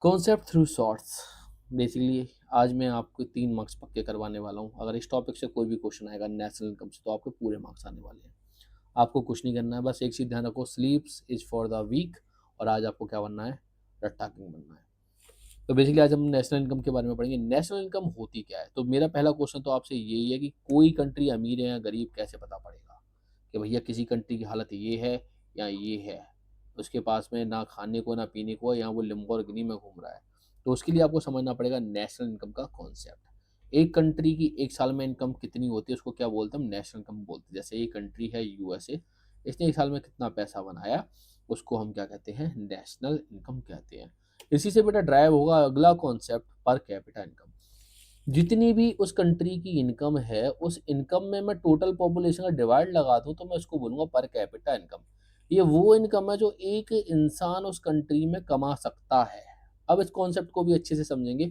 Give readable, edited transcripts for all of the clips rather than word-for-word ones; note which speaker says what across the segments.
Speaker 1: Concept through shorts. Basically आज मैं आपको 3 मार्क्स पक्के करवाने वाला हूँ। अगर इस टॉपिक से कोई भी क्वेश्चन आएगा नेशनल इनकम से तो आपके पूरे मार्क्स आने वाले हैं। आपको कुछ नहीं करना है, बस एक चीज़ ध्यान रखो, sleeps is for the weak. और आज आपको क्या बनना है? रट्टा किंग बनना है। तो बेसिकली आज हम नेशनल इनकम के बारे में पढ़ेंगे। नेशनल इनकम होती क्या है? तो मेरा पहला क्वेश्चन तो आपसे यही है कि कोई कंट्री अमीर है या गरीब कैसे पता पड़ेगा? कि भैया किसी कंट्री की हालत ये है या ये है, उसके पास में ना खाने को ना पीने को है, यहाँ वो लैम्बोर्गिनी में घूम रहा है। तो उसके लिए आपको समझना पड़ेगा नेशनल इनकम का कॉन्सेप्ट। एक कंट्री की एक साल में इनकम कितनी होती है उसको क्या बोलते हैं? हम नेशनल इनकम बोलते हैं। जैसे एक कंट्री है यूएसए, इसने एक साल में कितना पैसा बनाया, उसको हम क्या कहते हैं? नेशनल इनकम कहते हैं। इसी से बेटा ड्राइव होगा अगला कॉन्सेप्ट, पर कैपिटा इनकम। जितनी भी उस कंट्री की इनकम है, उस इनकम में मैं टोटल पॉपुलेशन का डिवाइड लगा दूं तो मैं उसको बोलूंगा पर कैपिटा इनकम। ये वो इनकम है जो एक इंसान उस कंट्री में कमा सकता है। अब इस कॉन्सेप्ट को भी अच्छे से समझेंगे।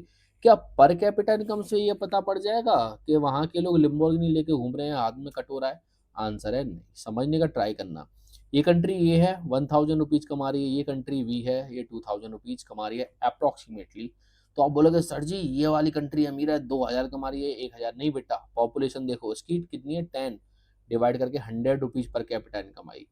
Speaker 1: क्या पर कैपिटा इनकम से ये पता पड़ जाएगा कि वहाँ के लोग लिम्बोर्गिनी लेके घूम रहे हैं, हाथ में कटोरा है? आंसर है नहीं। समझने का ट्राई करना। ये कंट्री ये है 1000 रुपीज़ कमा रही है, ये कंट्री वी है ये 2000 रुपीज़ कमा रही है अप्रॉक्सीमेटली। तो आप बोलोगे सर जी ये वाली कंट्री अमीर है, 2000 कमा रही है, 1000 नहीं बेटा, पॉपुलेशन देखो इसकी कितनी है, 10 डिवाइड करके 100 रुपीज़ पर कैपिटा इनकम आई।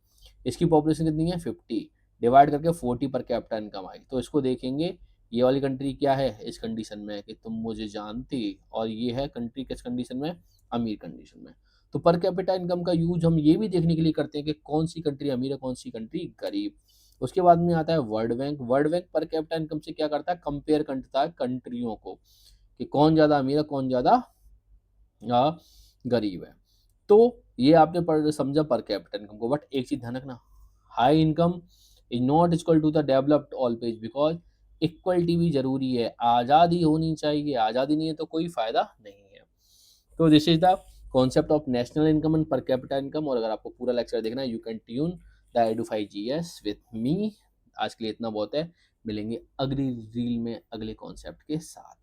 Speaker 1: इसकी पॉपुलेशन कितनी है, 50 डिवाइड करके 40 पर कैपिटा इनकम आई। तो इसको देखेंगे ये वाली कंट्री क्या है इस कंडीशन में कि तुम मुझे जानती, और ये है कंट्री किस कंडीशन में, अमीर कंडीशन में। तो पर कैपिटा इनकम का यूज हम ये भी देखने के लिए करते हैं कि कौन सी कंट्री अमीर है, कौन सी कंट्री गरीब। उसके बाद में आता है वर्ल्ड बैंक। वर्ल्ड बैंक पर कैपिटा इनकम से क्या करता है? कंपेयर करता है कंट्रियों को कि कौन ज़्यादा अमीर है, कौन ज़्यादा गरीब है। तो ये आपने पढ़ समझा पर कैपिटा इनकम को। बट एक चीज़ ध्यान रखना, high income is not equal to the developed all page, because equality भी जरूरी है, आज़ादी होनी चाहिए। आज़ादी नहीं है तो कोई फ़ायदा नहीं है। तो this is the concept of national income and per capita income. और अगर आपको पूरा लेक्चर देखना है, you can tune the Edufy GS with me. आज के लिए इतना बहुत है, मिलेंगे अगली रील में अगले कॉन्सेप्ट के साथ।